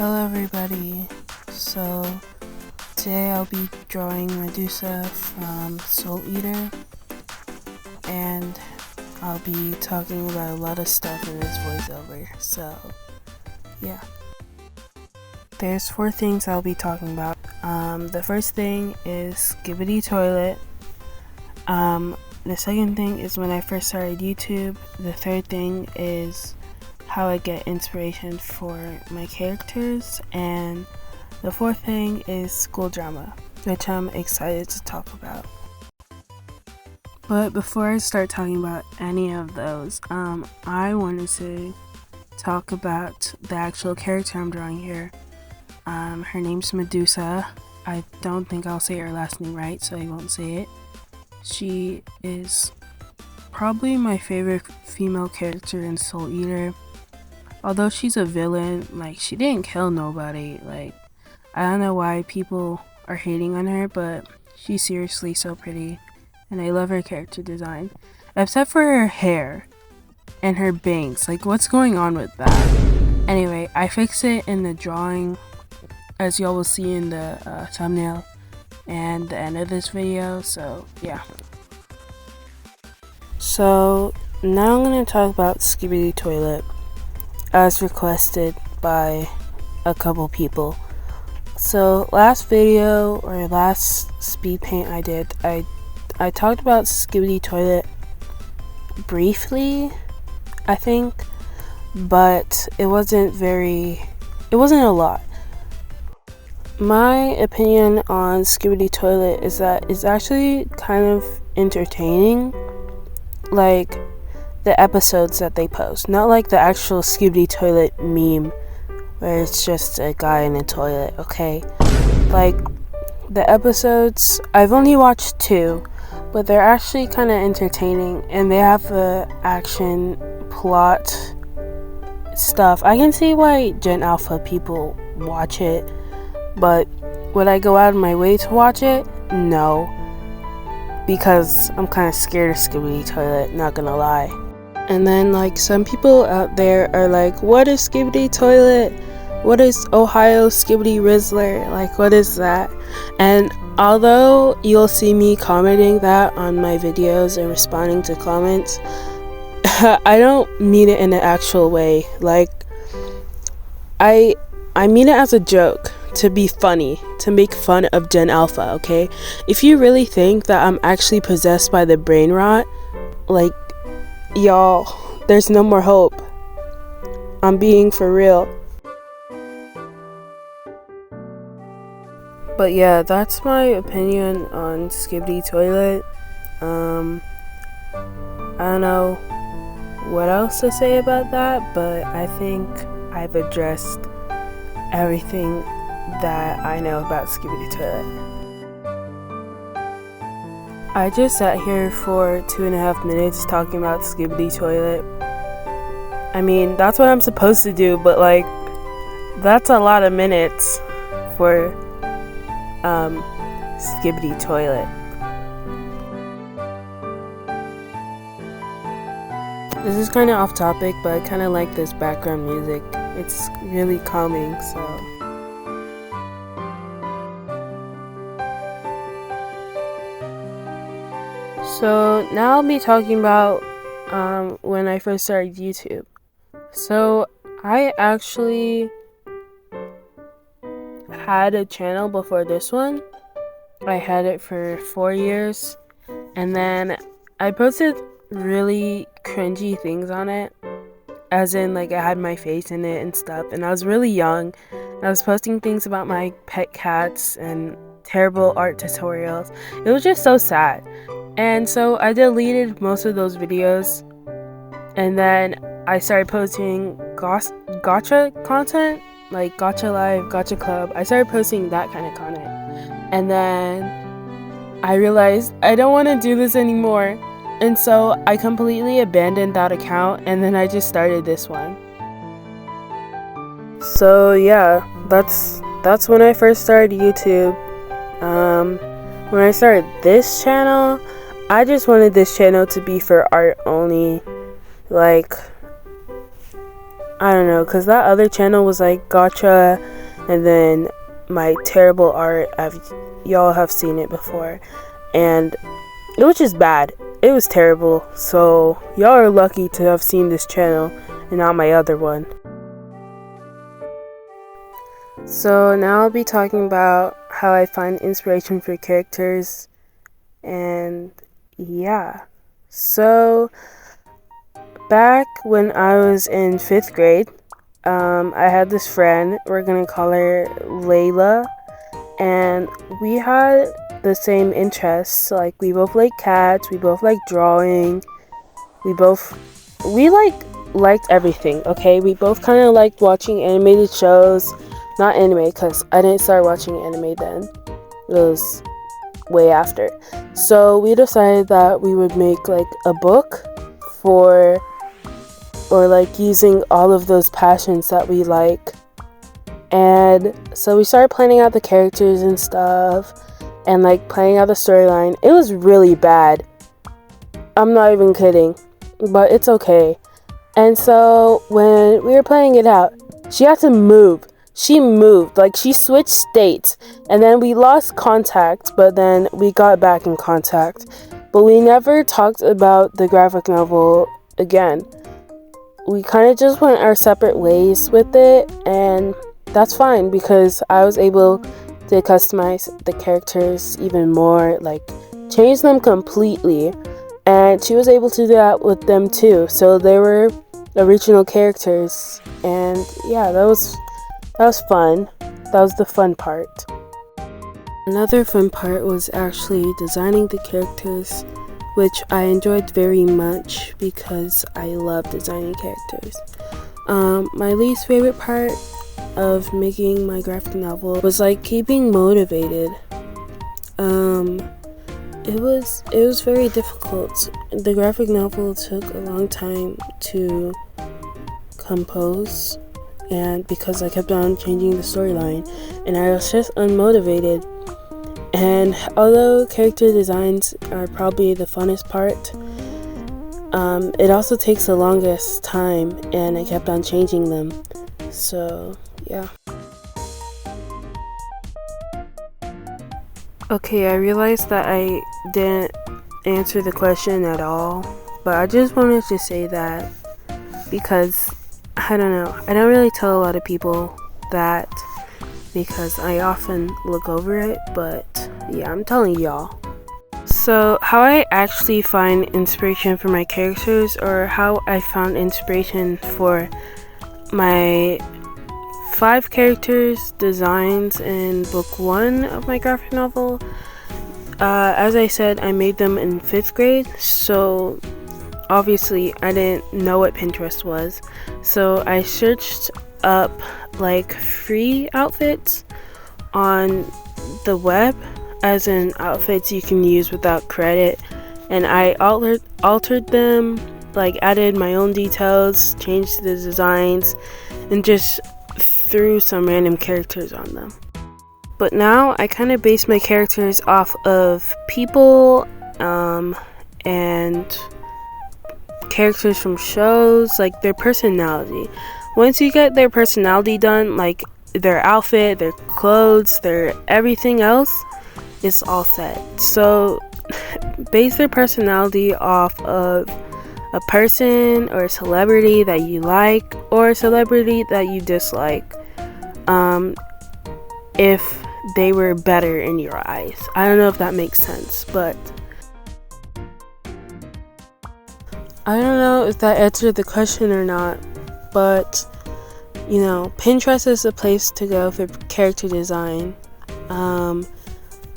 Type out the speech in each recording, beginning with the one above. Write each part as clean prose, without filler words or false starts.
Hello everybody, so today I'll be drawing Medusa from Soul Eater, and I'll be talking about a lot of stuff in this voiceover, so yeah. There's 4 things I'll be talking about. The first thing is Skibidi Toilet. The second thing is when I first started YouTube. The third thing is how I get inspiration for my characters, and the fourth thing is school drama, which I'm excited to talk about. But before I start talking about any of those, I wanted to talk about the actual character I'm drawing here. Her name's Medusa. I don't think I'll say her last name right, so I won't say it. She is probably my favorite female character in Soul Eater. Although she's a villain, she didn't kill nobody. I don't know why people are hating on her, but she's seriously so pretty, and I love her character design. Except for her hair and her bangs. What's going on with that? Anyway, I fixed it in the drawing, as y'all will see in the thumbnail and the end of this video, so yeah. So now I'm going to talk about Skibidi Toilet, as requested by a couple people. So last video, or last speed paint I did, I talked about Skibidi Toilet briefly, I think, but it wasn't a lot. My opinion on Skibidi Toilet is that it's actually kind of entertaining, the episodes that they post, not the actual Skibidi Toilet meme where it's just a guy in a toilet, okay? The episodes, I've only watched 2, but they're actually kind of entertaining, and they have action, plot stuff. I can see why Gen Alpha people watch it, but would I go out of my way to watch it? No, because I'm kind of scared of Skibidi Toilet, not gonna lie. And then some people out there are like, what is Skibidi Toilet? What is Ohio Skibidi Rizzler? What is that? And although you'll see me commenting that on my videos and responding to comments, I don't mean it in an actual way. I mean it as a joke, to be funny, to make fun of Gen Alpha, okay? If you really think that I'm actually possessed by the brain rot, y'all, there's no more hope. I'm being for real. But yeah, that's my opinion on Skibidi Toilet. I don't know what else to say about that, but I think I've addressed everything that I know about Skibidi Toilet. I just sat here for 2.5 minutes talking about Skibidi Toilet. I mean, that's what I'm supposed to do, but that's a lot of minutes for Skibidi Toilet. This is kind of off topic, but I kind of like this background music. It's really calming, so. So now I'll be talking about when I first started YouTube. So I actually had a channel before this one. I had it for 4 years, and then I posted really cringy things on it, as in I had my face in it and stuff, and I was really young. I was posting things about my pet cats and terrible art tutorials. It was just so sad. And so I deleted most of those videos, and then I started posting gacha content, gacha live, gacha club. I started posting that kind of content, and then I realized I don't want to do this anymore, and so I completely abandoned that account, and then I just started this one. So yeah, that's when I first started YouTube. When I started this channel, I just wanted this channel to be for art only. I don't know, because that other channel was like gotcha, and then my terrible art, y'all have seen it before, and it was just bad. It was terrible. So y'all are lucky to have seen this channel and not my other one. So now I'll be talking about how I find inspiration for characters, and yeah. So back when I was in 5th grade, I had this friend, we're gonna call her Layla, and we had the same interests. Like, we both like cats, we both like drawing, we liked everything, okay? We both kind of liked watching animated shows. Not anime, because I didn't start watching anime then. It was way after. So we decided that we would make like a book or like using all of those passions that we like. And so we started planning out the characters and stuff, and like planning out the storyline. It was really bad. I'm not even kidding, but it's okay. And so when we were planning it out, she had to move. She moved, like she switched states, and then we lost contact, but then we got back in contact. But we never talked about the graphic novel again. We kind of just went our separate ways with it, and that's fine because I was able to customize the characters even more, like change them completely, and she was able to do that with them too. So they were original characters, and yeah, that was fun. That was the fun part. Another fun part was actually designing the characters, which I enjoyed very much because I love designing characters. My least favorite part of making my graphic novel was like keeping motivated. It was very difficult. The graphic novel took a long time to compose, and because I kept on changing the storyline, and I was just unmotivated. And although character designs are probably the funnest part, it also takes the longest time, and I kept on changing them. So yeah. Okay, I realized that I didn't answer the question at all, but I just wanted to say that because I don't know, I don't really tell a lot of people that because I often look over it, but yeah, I'm telling y'all. So how I actually find inspiration for my characters, or how I found inspiration for my 5 characters designs in book 1 of my graphic novel. As I said, I made them in 5th grade, so obviously I didn't know what Pinterest was, so I searched up like free outfits on the web, as in outfits you can use without credit, and I altered them, like added my own details, changed the designs, and just threw some random characters on them. But now I kind of base my characters off of people and characters from shows, like their personality. Once you get their personality done, like their outfit, their clothes, their everything else, it's all set. So base their personality off of a person or a celebrity that you like or a celebrity that you dislike, if they were better in your eyes. I don't know if that makes sense, but I don't know if that answered the question or not, but you know, Pinterest is the place to go for character design.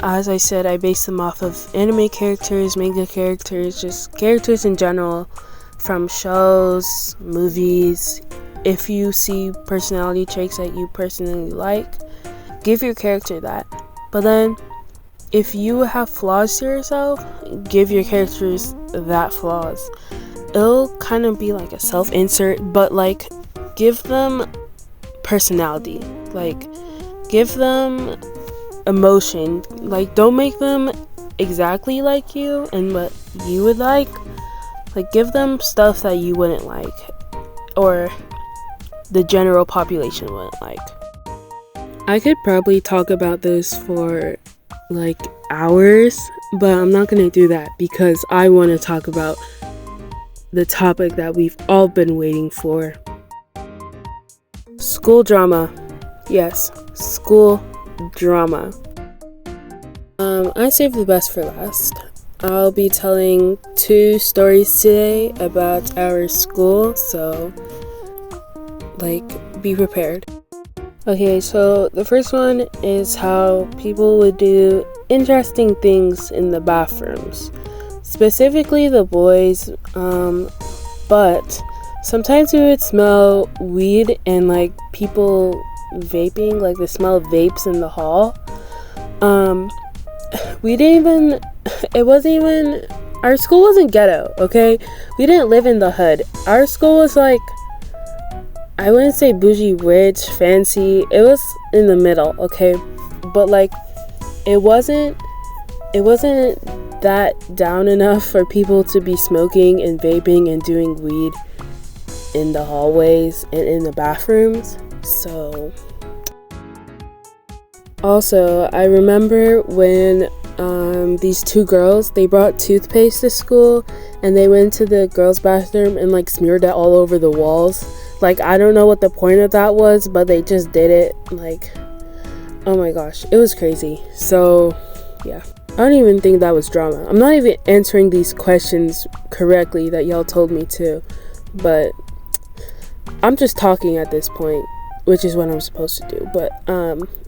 As I said, I base them off of anime characters, manga characters, just characters in general from shows, movies. If you see personality traits that you personally like, give your character that. But then, if you have flaws to yourself, give your characters that flaws. It'll kind of be like a self-insert, but like, give them personality. Like, give them emotion. Like, don't make them exactly like you and what you would like. Like, give them stuff that you wouldn't like, or the general population wouldn't like. I could probably talk about this for like hours, but I'm not gonna do that because I want to talk about the topic that we've all been waiting for. School drama. Yes, school drama. I saved the best for last. I'll be telling 2 stories today about our school, so be prepared. Okay, so the first one is how people would do interesting things in the bathrooms, specifically the boys, but sometimes we would smell weed and people vaping, the smell of vapes in the hall. Our school wasn't ghetto, okay? We didn't live in the hood. Our school was I wouldn't say bougie, rich, fancy. It was in the middle, okay? But it wasn't that down enough for people to be smoking and vaping and doing weed in the hallways and in the bathrooms. So also, I remember when these 2 girls, they brought toothpaste to school and they went to the girls' bathroom and smeared it all over the walls. I don't know what the point of that was, but they just did it. Oh my gosh, it was crazy. So yeah, I don't even think that was drama. I'm not even answering these questions correctly that y'all told me to, but I'm just talking at this point, which is what I'm supposed to do. But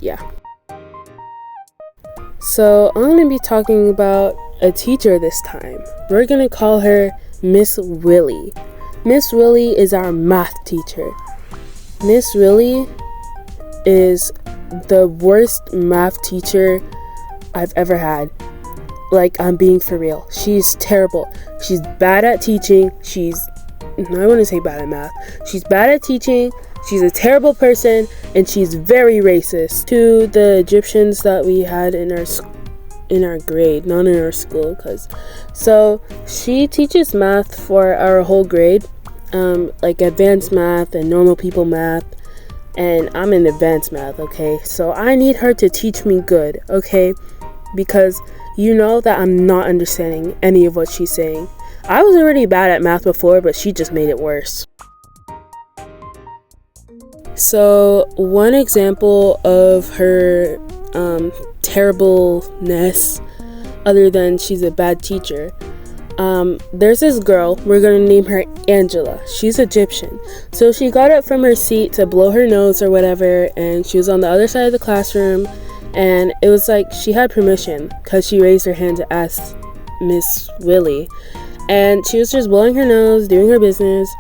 yeah. So I'm going to be talking about a teacher this time. We're going to call her Miss Willie. Miss Willie is our math teacher. Miss Willie is the worst math teacher I've ever had. I'm being for real. She's terrible. She's bad at teaching. I wouldn't say bad at math. She's bad at teaching. She's a terrible person, and she's very racist to the Egyptians that we had in our grade, not in our school. So she teaches math for our whole grade, advanced math and normal people math, and I'm in advanced math, okay? So I need her to teach me good, okay? Because you know that I'm not understanding any of what she's saying. I was already bad at math before, but she just made it worse. So one example of her terribleness, other than she's a bad teacher, there's this girl, we're gonna name her Angela. She's Egyptian. So she got up from her seat to blow her nose or whatever, and she was on the other side of the classroom, and it was she had permission because she raised her hand to ask Miss Willie, and she was just blowing her nose, doing her business,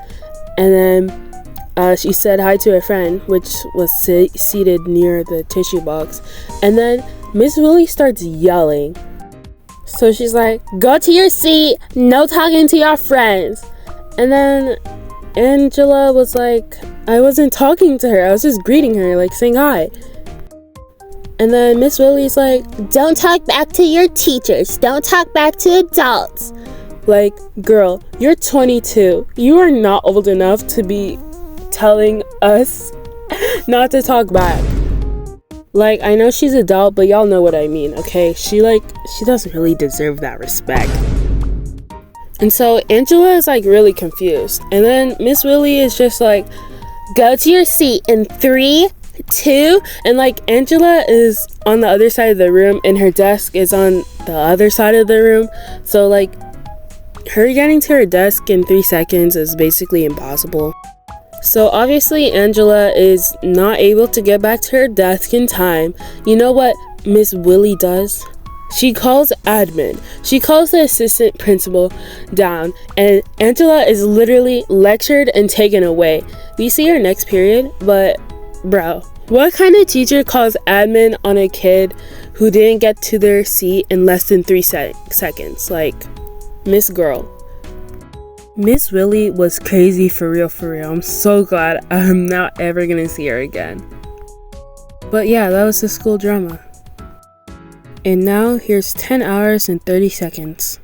and then she said hi to her friend, which was seated near the tissue box, and then Miss Willie starts yelling. So she's like, "Go to your seat, no talking to your friends." And then Angela was like, "I wasn't talking to her, I was just greeting her, saying hi." And then Miss Willie's like, "Don't talk back to your teachers, don't talk back to adults." Girl, you're 22, you are not old enough to be telling us not to talk back. I know she's adult, but y'all know what I mean, okay? She doesn't really deserve that respect. And so Angela is really confused, and then Miss Willie is just "Go to your seat in 3, 2, and Angela is on the other side of the room and her desk is on the other side of the room, so her getting to her desk in 3 seconds is basically impossible. So obviously Angela is not able to get back to her desk in time. You know what Miss Willie does? She calls admin. She calls the assistant principal down, and Angela is literally lectured and taken away. We see her next period, but bro, what kind of teacher calls admin on a kid who didn't get to their seat in less than 3 seconds? Miss Girl. Miss Willie was crazy for real. I'm so glad I'm not ever gonna see her again. But yeah, that was the school drama. And now here's 10 hours and 30 seconds.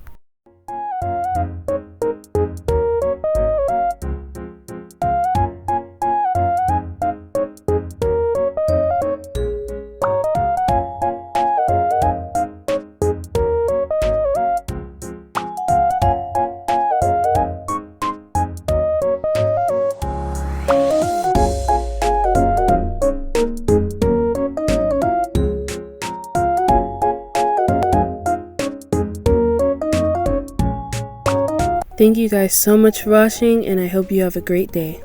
Thank you guys so much for watching, and I hope you have a great day.